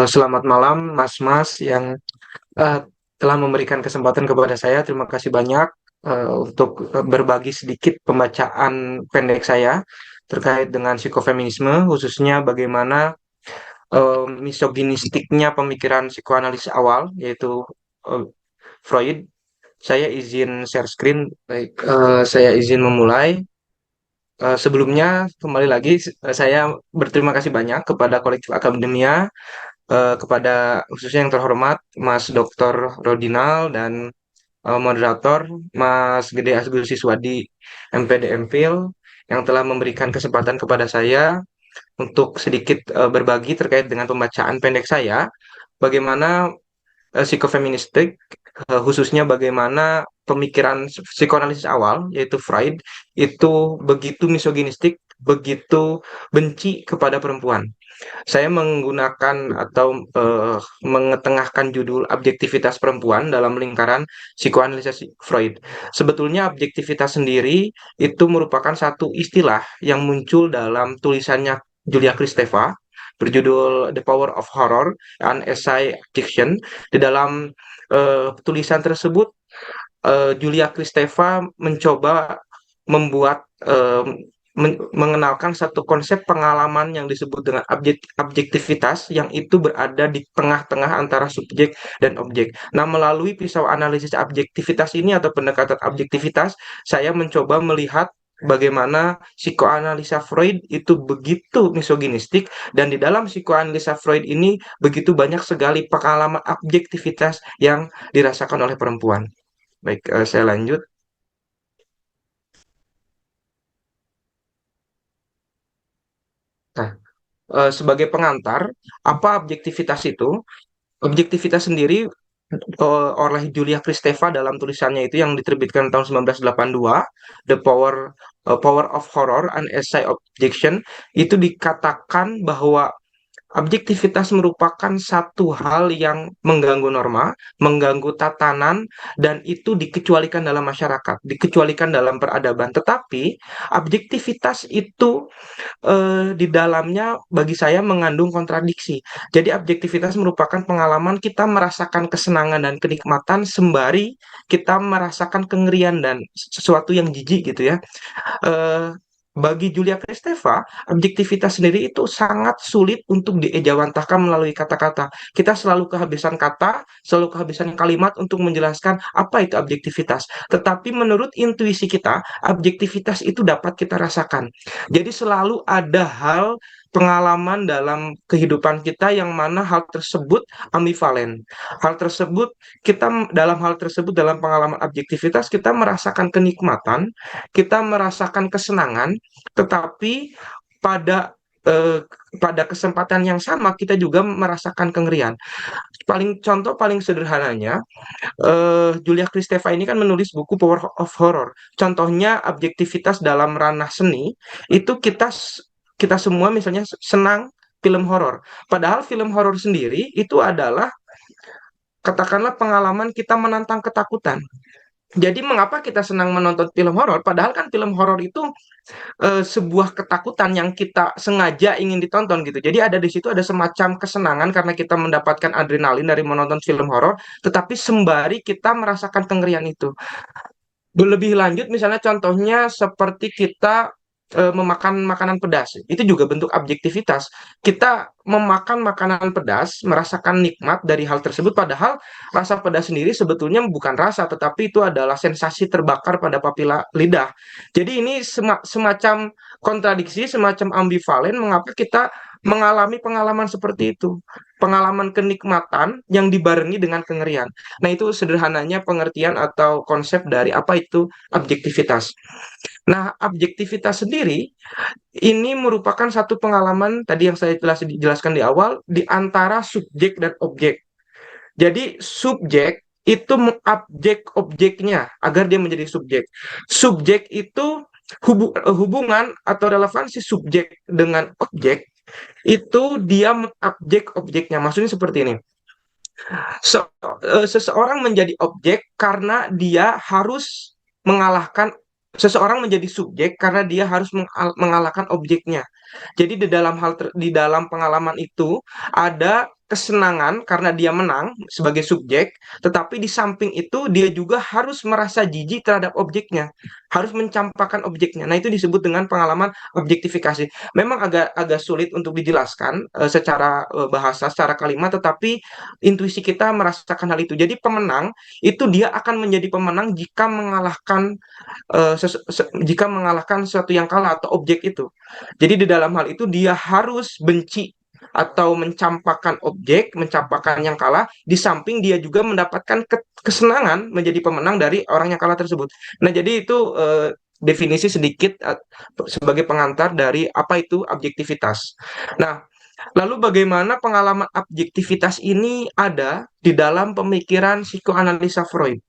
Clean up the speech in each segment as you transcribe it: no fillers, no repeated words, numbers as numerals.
Selamat malam, Mas-Mas yang eh, telah memberikan kesempatan kepada saya. Terima kasih banyak untuk berbagi sedikit pembacaan pendek saya terkait dengan psikofeminisme, khususnya bagaimana misoginistiknya pemikiran psikoanalis awal, yaitu eh, Freud. Saya izin share screen. Baik, saya izin memulai. Sebelumnya, kembali lagi, saya berterima kasih banyak kepada kolektif akademia, kepada khususnya yang terhormat Mas Dr. Rodinal dan moderator Mas Gede Asgur Siswadi MPD MPhil yang telah memberikan kesempatan kepada saya untuk sedikit berbagi terkait dengan pembacaan pendek saya bagaimana psikofeministik, khususnya bagaimana pemikiran psikoanalisis awal yaitu Freud itu begitu misoginistik, begitu benci kepada perempuan. Saya menggunakan atau mengetengahkan judul objektivitas perempuan dalam lingkaran psikoanalisis Freud. Sebetulnya objektivitas sendiri itu merupakan satu istilah yang muncul dalam tulisannya Julia Kristeva berjudul The Power of Horror, an Essay Fiction. Di dalam tulisan tersebut, Julia Kristeva mencoba membuat mengenalkan satu konsep pengalaman yang disebut dengan objektivitas yang itu berada di tengah-tengah antara subjek dan objek. Nah, melalui pisau analisis objektivitas ini atau pendekatan objektivitas, saya mencoba melihat bagaimana psikoanalisa Freud itu begitu misoginistik dan di dalam psikoanalisa Freud ini begitu banyak sekali pengalaman objektivitas yang dirasakan oleh perempuan. Baik, saya lanjut. Nah, sebagai pengantar, apa objektivitas itu? Objektivitas sendiri oleh Julia Kristeva dalam tulisannya itu yang diterbitkan tahun 1982, The Power of Horror, an Essay Objection, itu dikatakan bahwa objektivitas merupakan satu hal yang mengganggu norma, mengganggu tatanan, dan itu dikecualikan dalam masyarakat, dikecualikan dalam peradaban. Tetapi objektivitas itu di dalamnya bagi saya mengandung kontradiksi. Jadi objektivitas merupakan pengalaman kita merasakan kesenangan dan kenikmatan sembari kita merasakan kengerian dan sesuatu yang jijik gitu ya. eh, Bagi Julia Kristeva, objektivitas sendiri itu sangat sulit untuk diejawantahkan melalui kata-kata. Kita selalu kehabisan kata, selalu kehabisan kalimat untuk menjelaskan apa itu objektivitas. Tetapi menurut intuisi kita, objektivitas itu dapat kita rasakan. Jadi selalu ada hal pengalaman dalam kehidupan kita yang mana hal tersebut ambivalen. Hal tersebut dalam hal tersebut dalam pengalaman objektivitas kita merasakan kenikmatan, kita merasakan kesenangan, tetapi pada eh, pada kesempatan yang sama kita juga merasakan kengerian. Contoh paling sederhananya, Julia Kristeva ini kan menulis buku Power of Horror. Contohnya objektivitas dalam ranah seni itu kita semua misalnya senang film horor. Padahal film horor sendiri itu adalah katakanlah pengalaman kita menantang ketakutan. Jadi mengapa kita senang menonton film horor? Padahal kan film horor itu sebuah ketakutan yang kita sengaja ingin ditonton gitu. Jadi ada di situ ada semacam kesenangan karena kita mendapatkan adrenalin dari menonton film horor, tetapi sembari kita merasakan kengerian itu. Lebih lanjut misalnya contohnya seperti kita memakan makanan pedas. Itu juga bentuk objektivitas. Kita memakan makanan pedas, merasakan nikmat dari hal tersebut padahal rasa pedas sendiri sebetulnya bukan rasa tetapi itu adalah sensasi terbakar pada papila lidah. Jadi ini semacam kontradiksi, semacam ambivalen mengapa kita mengalami pengalaman seperti itu. Pengalaman kenikmatan yang dibarengi dengan kengerian. Nah, itu sederhananya pengertian atau konsep dari apa itu objektivitas. Nah, objektivitas sendiri ini merupakan satu pengalaman tadi yang saya jelaskan di awal di antara subjek dan objek. Jadi, subjek itu mengobjek objeknya agar dia menjadi subjek. Subjek itu hubungan atau relevansi subjek dengan objek itu dia mengobjek objeknya. Maksudnya seperti ini. Seseorang menjadi objek karena dia harus mengalahkan seseorang menjadi subjek karena dia harus mengalahkan objeknya. Jadi di dalam pengalaman itu ada kesenangan karena dia menang sebagai subjek, tetapi di samping itu dia juga harus merasa jijik terhadap objeknya, harus mencampakkan objeknya. Nah, itu disebut dengan pengalaman objektifikasi. Memang agak agak sulit untuk dijelaskan secara bahasa, secara kalimat, tetapi intuisi kita merasakan hal itu. Jadi pemenang itu dia akan menjadi pemenang jika mengalahkan jika mengalahkan sesuatu yang kalah atau objek itu. Jadi di dalam hal itu dia harus benci atau mencampakkan objek, mencampakkan yang kalah, di samping dia juga mendapatkan kesenangan menjadi pemenang dari orang yang kalah tersebut. Nah, jadi itu definisi sedikit sebagai pengantar dari apa itu objektivitas. Nah, lalu bagaimana pengalaman objektivitas ini ada di dalam pemikiran psikoanalisa Freud?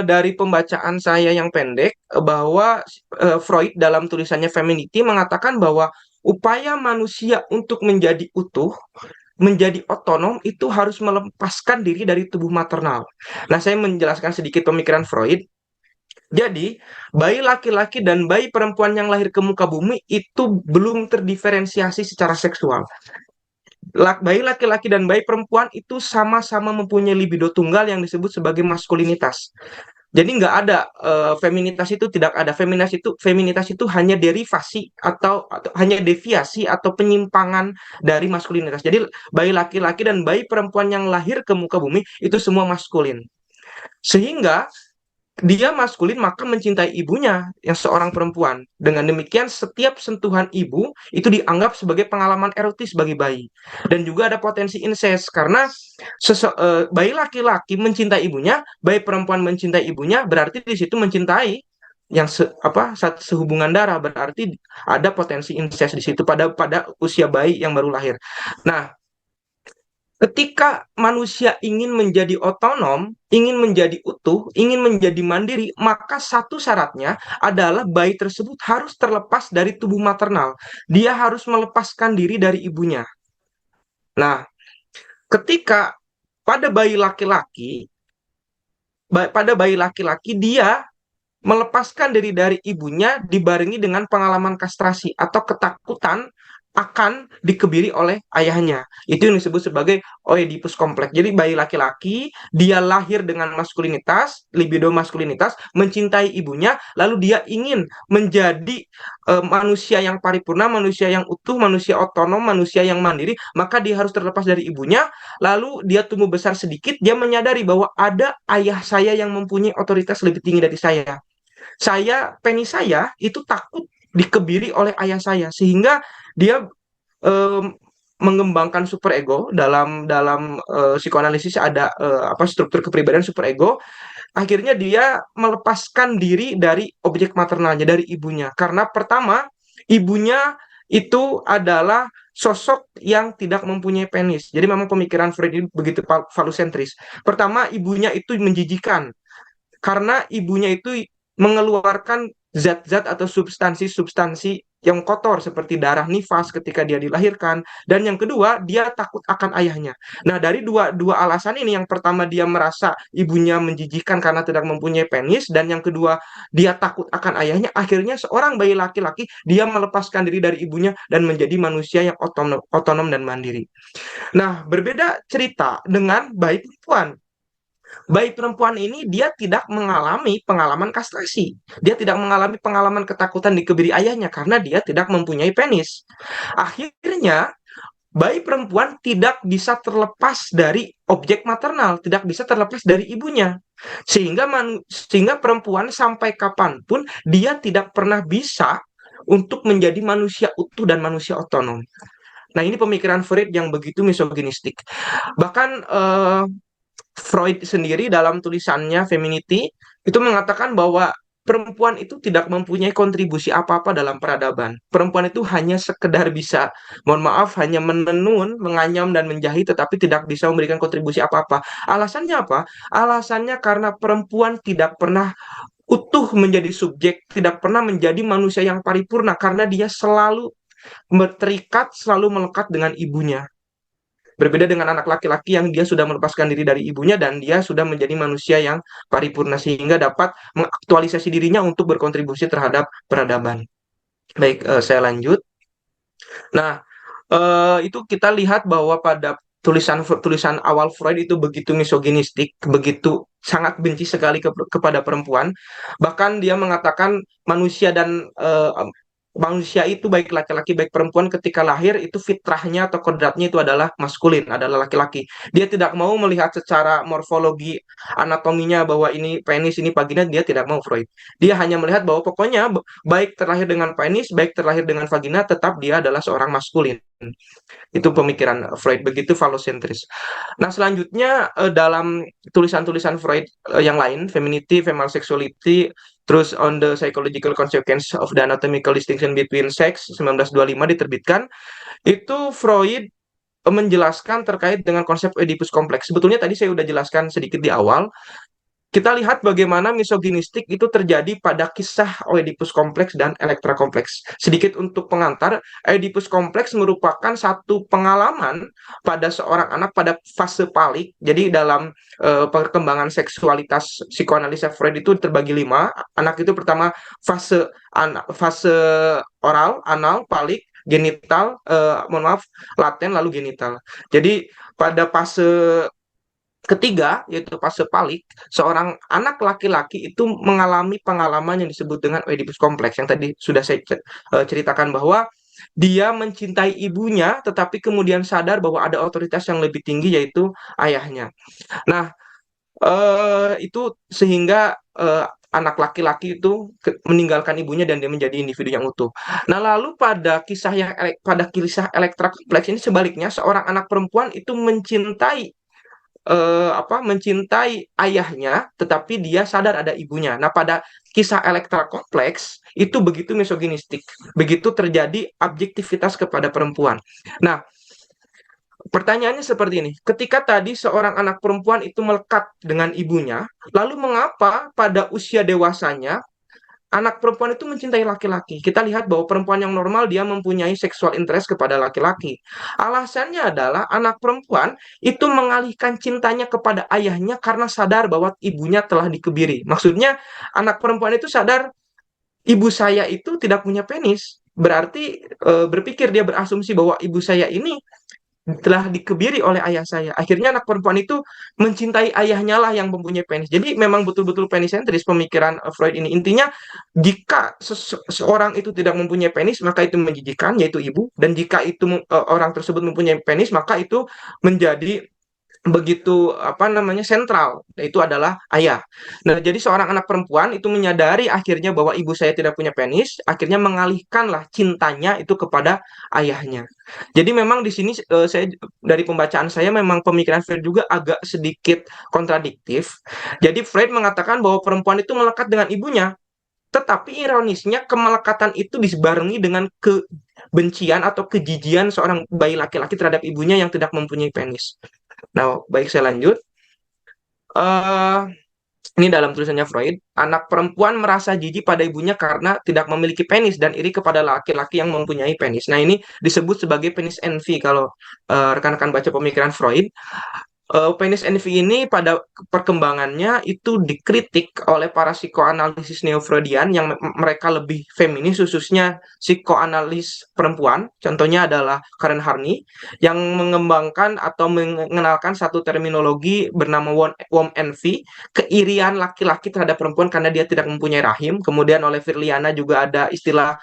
Dari pembacaan saya yang pendek, bahwa Freud dalam tulisannya Femininity mengatakan bahwa upaya manusia untuk menjadi utuh, menjadi otonom itu harus melepaskan diri dari tubuh maternal. Nah, saya menjelaskan sedikit pemikiran Freud. Jadi, bayi laki-laki dan bayi perempuan yang lahir ke muka bumi itu belum terdiferensiasi secara seksual. Bayi laki-laki dan bayi perempuan itu sama-sama mempunyai libido tunggal yang disebut sebagai maskulinitas. Jadi nggak ada feminitas itu tidak ada. Feminitas itu hanya derivasi atau hanya deviasi atau penyimpangan dari maskulinitas. Jadi bayi laki-laki dan bayi perempuan yang lahir ke muka bumi itu semua maskulin. Sehingga dia maskulin maka mencintai ibunya yang seorang perempuan. Dengan demikian setiap sentuhan ibu itu dianggap sebagai pengalaman erotis bagi bayi. Dan juga ada potensi incest karena bayi laki-laki mencintai ibunya, bayi perempuan mencintai ibunya, berarti di situ mencintai yang sehubungan darah, berarti ada potensi incest di situ pada usia bayi yang baru lahir. Nah, ketika manusia ingin menjadi otonom, ingin menjadi utuh, ingin menjadi mandiri, maka satu syaratnya adalah bayi tersebut harus terlepas dari tubuh maternal. Dia harus melepaskan diri dari ibunya. Nah, ketika pada bayi laki-laki, dia melepaskan diri dari ibunya dibarengi dengan pengalaman kastrasi atau ketakutan akan dikebiri oleh ayahnya. Itu yang disebut sebagai Oedipus kompleks. Jadi bayi laki-laki, dia lahir dengan maskulinitas, libido maskulinitas, mencintai ibunya, lalu dia ingin menjadi manusia yang paripurna, manusia yang utuh, manusia otonom, manusia yang mandiri, maka dia harus terlepas dari ibunya, lalu dia tumbuh besar sedikit, dia menyadari bahwa ada ayah saya yang mempunyai otoritas lebih tinggi dari saya. Penis saya itu takut dikebiri oleh ayah saya, sehingga dia mengembangkan superego. Dalam psikoanalisis ada struktur kepribadian superego. Akhirnya dia melepaskan diri dari objek maternalnya, dari ibunya, karena pertama ibunya itu adalah sosok yang tidak mempunyai penis. Jadi memang pemikiran Freud ini begitu falosentris. Pertama, ibunya itu menjijikan karena ibunya itu mengeluarkan zat-zat atau substansi-substansi yang kotor seperti darah nifas ketika dia dilahirkan, dan yang kedua dia takut akan ayahnya. Nah, dari dua alasan ini, yang pertama dia merasa ibunya menjijikan karena tidak mempunyai penis, dan yang kedua dia takut akan ayahnya, akhirnya seorang bayi laki-laki dia melepaskan diri dari ibunya dan menjadi manusia yang otonom dan mandiri. Nah, berbeda cerita dengan bayi perempuan. Bayi perempuan ini dia tidak mengalami pengalaman kastrasi. Dia tidak mengalami pengalaman ketakutan dikebiri ayahnya karena dia tidak mempunyai penis. Akhirnya, bayi perempuan tidak bisa terlepas dari objek maternal, tidak bisa terlepas dari ibunya. Sehingga perempuan sampai kapanpun dia tidak pernah bisa untuk menjadi manusia utuh dan manusia otonom. Nah, ini pemikiran Freud yang begitu misoginistik. Bahkan Freud sendiri dalam tulisannya Femininity itu mengatakan bahwa perempuan itu tidak mempunyai kontribusi apa-apa dalam peradaban. Perempuan itu hanya sekedar bisa, mohon maaf, hanya menenun, menganyam, dan menjahit, tetapi tidak bisa memberikan kontribusi apa-apa. Alasannya apa? Alasannya karena perempuan tidak pernah utuh menjadi subjek, tidak pernah menjadi manusia yang paripurna, karena dia selalu terikat, selalu melekat dengan ibunya. Berbeda dengan anak laki-laki yang dia sudah melepaskan diri dari ibunya dan dia sudah menjadi manusia yang paripurna sehingga dapat mengaktualisasi dirinya untuk berkontribusi terhadap peradaban. Baik, saya lanjut. Nah, itu kita lihat bahwa pada tulisan awal Freud itu begitu misoginistik, begitu sangat benci sekali kepada perempuan. Bahkan dia mengatakan manusia itu baik laki-laki baik perempuan ketika lahir itu fitrahnya atau kodratnya itu adalah maskulin, adalah laki-laki. Dia tidak mau melihat secara morfologi anatominya bahwa ini penis, ini vagina, dia tidak mau Freud. Dia hanya melihat bahwa pokoknya baik terlahir dengan penis, baik terlahir dengan vagina, tetap dia adalah seorang maskulin. Itu pemikiran Freud, begitu falosentris. Nah, selanjutnya dalam tulisan-tulisan Freud yang lain, Femininity, Female Sexuality, terus On the Psychological Consequence of the Anatomical Distinction Between Sex 1925 diterbitkan, itu Freud menjelaskan terkait dengan konsep Oedipus kompleks. Sebetulnya tadi saya sudah jelaskan sedikit di awal. Kita lihat bagaimana misoginistik itu terjadi pada kisah Oedipus kompleks dan Elektra kompleks. Sedikit untuk pengantar, Oedipus kompleks merupakan satu pengalaman pada seorang anak pada fase palik. Jadi dalam perkembangan seksualitas psikoanalisa Freud itu terbagi 5. Anak itu pertama fase oral, anal, palik, genital, mohon maaf, laten, lalu genital. Jadi pada fase ketiga, yaitu fase palik, seorang anak laki-laki itu mengalami pengalaman yang disebut dengan Oedipus kompleks, yang tadi sudah saya ceritakan bahwa dia mencintai ibunya, tetapi kemudian sadar bahwa ada otoritas yang lebih tinggi, yaitu ayahnya. Nah, itu sehingga anak laki-laki itu meninggalkan ibunya dan dia menjadi individu yang utuh. Nah, lalu pada kisah Elektra kompleks ini sebaliknya, seorang anak perempuan itu mencintai ayahnya, tetapi dia sadar ada ibunya. Nah, pada kisah Elektra kompleks itu begitu misoginistik, begitu terjadi objektivitas kepada perempuan. Nah, pertanyaannya seperti ini, ketika tadi seorang anak perempuan itu melekat dengan ibunya, lalu mengapa pada usia dewasanya anak perempuan itu mencintai laki-laki? Kita lihat bahwa perempuan yang normal dia mempunyai sexual interest kepada laki-laki. Alasannya adalah anak perempuan itu mengalihkan cintanya kepada ayahnya karena sadar bahwa ibunya telah dikebiri. Maksudnya anak perempuan itu sadar ibu saya itu tidak punya penis. Berarti berpikir dia berasumsi bahwa ibu saya ini telah dikebiri oleh ayah saya. Akhirnya anak perempuan itu mencintai ayahnya lah yang mempunyai penis. Jadi memang betul-betul penisentris pemikiran Freud ini. Intinya jika seorang itu tidak mempunyai penis, maka itu menjijikan, yaitu ibu. Dan jika itu orang tersebut mempunyai penis, maka itu menjadi begitu apa namanya sentral, itu adalah ayah. Nah, jadi seorang anak perempuan itu menyadari akhirnya bahwa ibu saya tidak punya penis, akhirnya mengalihkanlah cintanya itu kepada ayahnya. Jadi memang di sini saya dari pembacaan saya memang pemikiran Freud juga agak sedikit kontradiktif. Jadi Freud mengatakan bahwa perempuan itu melekat dengan ibunya, tetapi ironisnya kemelekatan itu dibarengi dengan kebencian atau kejijian seorang bayi laki-laki terhadap ibunya yang tidak mempunyai penis. Nah, baik saya lanjut. Eh, ini dalam tulisannya Freud, anak perempuan merasa jijik pada ibunya karena tidak memiliki penis dan iri kepada laki-laki yang mempunyai penis. Nah, ini disebut sebagai penis envy kalau rekan-rekan baca pemikiran Freud. Penis envy ini pada perkembangannya itu dikritik oleh para psikoanalisis neo-Freudian yang mereka lebih feminis, khususnya psikoanalis perempuan. Contohnya adalah Karen Harney yang mengembangkan atau mengenalkan satu terminologi bernama warm envy, keirian laki-laki terhadap perempuan karena dia tidak mempunyai rahim. Kemudian oleh Virliana juga ada istilah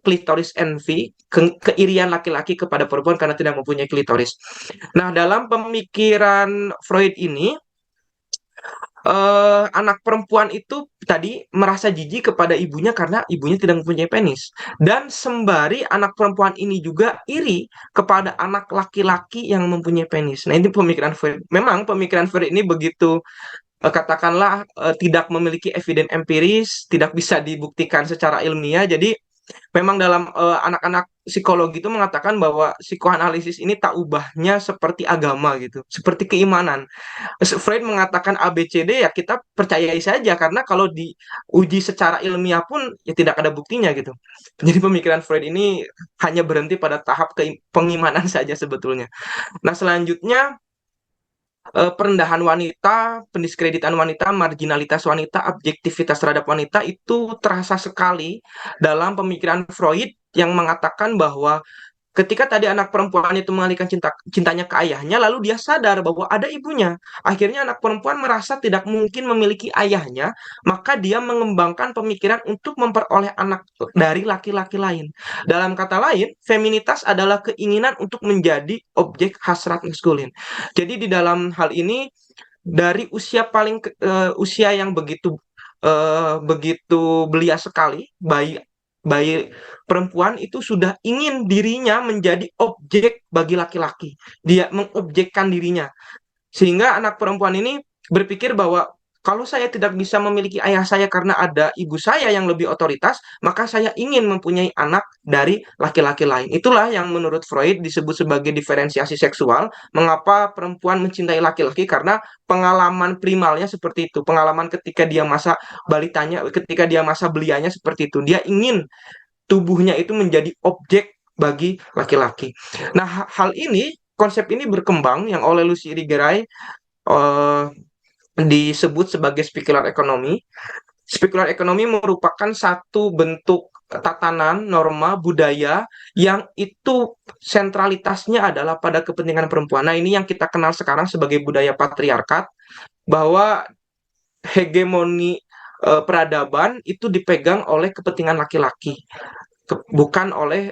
clitoris envy, keirian laki-laki kepada perempuan karena tidak mempunyai klitoris. Nah, dalam pemikiran Freud ini, anak perempuan itu tadi merasa jijik kepada ibunya karena ibunya tidak mempunyai penis. Dan sembari anak perempuan ini juga iri kepada anak laki-laki yang mempunyai penis. Nah, ini pemikiran Freud. Memang pemikiran Freud ini begitu katakanlah tidak memiliki evidence empiris, tidak bisa dibuktikan secara ilmiah. Jadi memang dalam anak-anak psikologi itu mengatakan bahwa psikoanalisis ini tak ubahnya seperti agama gitu, seperti keimanan. Freud mengatakan A, B, C, D ya kita percayai saja karena kalau diuji secara ilmiah pun ya tidak ada buktinya gitu. Jadi pemikiran Freud ini hanya berhenti pada tahap pengimanan saja sebetulnya. Nah, selanjutnya perendahan wanita, pendiskreditan wanita, marginalitas wanita, objektivitas terhadap wanita itu terasa sekali dalam pemikiran Freud yang mengatakan bahwa ketika tadi anak perempuan itu mengalihkan cintanya ke ayahnya, lalu dia sadar bahwa ada ibunya. Akhirnya anak perempuan merasa tidak mungkin memiliki ayahnya, maka dia mengembangkan pemikiran untuk memperoleh anak dari laki-laki lain. Dalam kata lain, feminitas adalah keinginan untuk menjadi objek hasrat maskulin. Jadi di dalam hal ini, dari usia yang begitu belia sekali, bayi bayi perempuan itu sudah ingin dirinya menjadi objek bagi laki-laki. Dia mengobjekkan dirinya. Sehingga anak perempuan ini berpikir bahwa kalau saya tidak bisa memiliki ayah saya karena ada ibu saya yang lebih otoritas, maka saya ingin mempunyai anak dari laki-laki lain. Itulah yang menurut Freud disebut sebagai diferensiasi seksual. Mengapa perempuan mencintai laki-laki? Karena pengalaman primalnya seperti itu. Pengalaman ketika dia masa balitanya, ketika dia masa belianya seperti itu. Dia ingin tubuhnya itu menjadi objek bagi laki-laki. Nah, konsep ini berkembang yang oleh Lucy Irigaray eh, disebut sebagai spekular ekonomi. Spekular ekonomi merupakan satu bentuk tatanan norma budaya yang itu sentralitasnya adalah pada kepentingan perempuan. Nah, ini yang kita kenal sekarang sebagai budaya patriarkat, bahwa hegemoni peradaban itu dipegang oleh kepentingan laki-laki,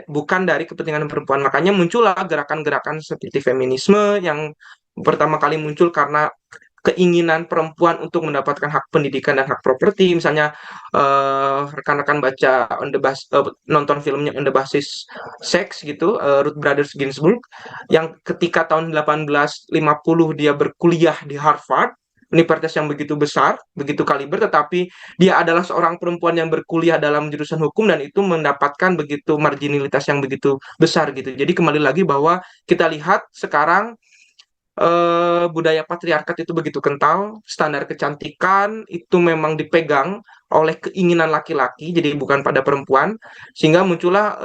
bukan dari kepentingan perempuan. Makanya muncullah gerakan-gerakan seperti feminisme yang pertama kali muncul karena keinginan perempuan untuk mendapatkan hak pendidikan dan hak properti. Misalnya rekan-rekan baca nonton filmnya On the Basis Sex gitu, Ruth Brothers Ginsburg, yang ketika tahun 1850 dia berkuliah di Harvard, universitas yang begitu besar, begitu kaliber, tetapi dia adalah seorang perempuan yang berkuliah dalam jurusan hukum dan itu mendapatkan begitu marginalitas yang begitu besar gitu. Jadi kembali lagi bahwa kita lihat sekarang budaya patriarkat itu begitu kental, standar kecantikan itu memang dipegang oleh keinginan laki-laki, jadi bukan pada perempuan, sehingga muncullah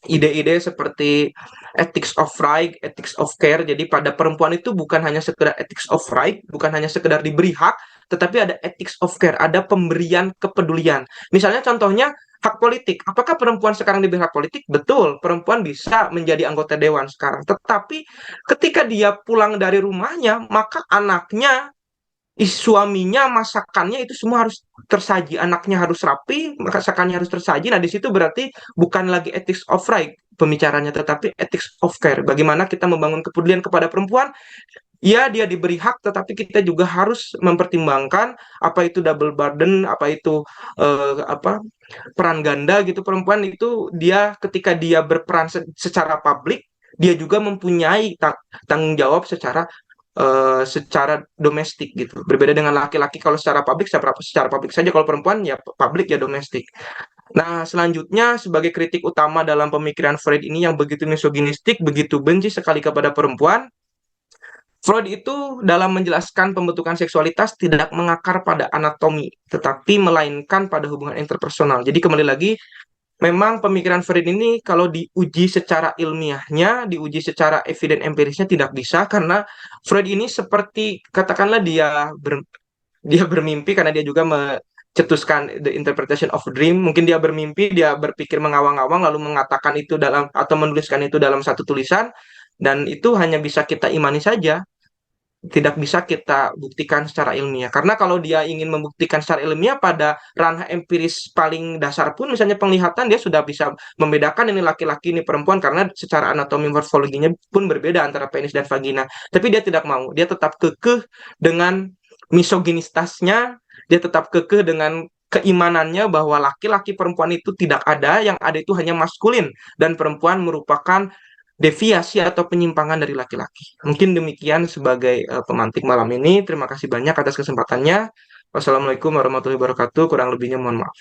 ide-ide seperti ethics of right, ethics of care. Jadi pada perempuan itu bukan hanya sekedar ethics of right, bukan hanya sekedar diberi hak, tetapi ada ethics of care, ada pemberian kepedulian. Misalnya contohnya hak politik. Apakah perempuan sekarang diberi hak politik? Betul, perempuan bisa menjadi anggota dewan sekarang. Tetapi ketika dia pulang dari rumahnya, maka anaknya, suaminya, masakannya itu semua harus tersaji, anaknya harus rapi, masakannya harus tersaji. Nah, di situ berarti bukan lagi ethics of right pembicaranya, tetapi ethics of care. Bagaimana kita membangun kepedulian kepada perempuan? Ya, dia diberi hak, tetapi kita juga harus mempertimbangkan apa itu double burden, apa itu peran ganda gitu. Perempuan itu dia ketika dia berperan secara publik, dia juga mempunyai tanggung jawab secara domestik gitu. Berbeda dengan laki-laki, kalau secara publik saja, kalau perempuan ya publik ya domestik. Nah, selanjutnya sebagai kritik utama dalam pemikiran Freud ini yang begitu misoginistik, begitu benci sekali kepada perempuan, Freud itu dalam menjelaskan pembentukan seksualitas tidak mengakar pada anatomi, tetapi melainkan pada hubungan interpersonal. Jadi kembali lagi, memang pemikiran Freud ini kalau diuji secara ilmiahnya, diuji secara eviden empirisnya tidak bisa, karena Freud ini seperti katakanlah dia bermimpi, karena dia juga mencetuskan the interpretation of dream. Mungkin dia bermimpi, dia berpikir mengawang-awang lalu mengatakan itu dalam atau menuliskan itu dalam satu tulisan, dan itu hanya bisa kita imani saja, tidak bisa kita buktikan secara ilmiah. Karena kalau dia ingin membuktikan secara ilmiah pada ranah empiris paling dasar pun, misalnya penglihatan, dia sudah bisa membedakan ini laki-laki, ini perempuan, karena secara anatomi morfologinya pun berbeda antara penis dan vagina. Tapi dia tidak mau, dia tetap kekeh dengan misoginistasnya, dia tetap kekeh dengan keimanannya bahwa laki-laki perempuan itu tidak ada, yang ada itu hanya maskulin, dan perempuan merupakan deviasi atau penyimpangan dari laki-laki. Mungkin demikian sebagai pemantik malam ini. Terima kasih banyak atas kesempatannya. Wassalamualaikum warahmatullahi wabarakatuh. Kurang lebihnya mohon maaf.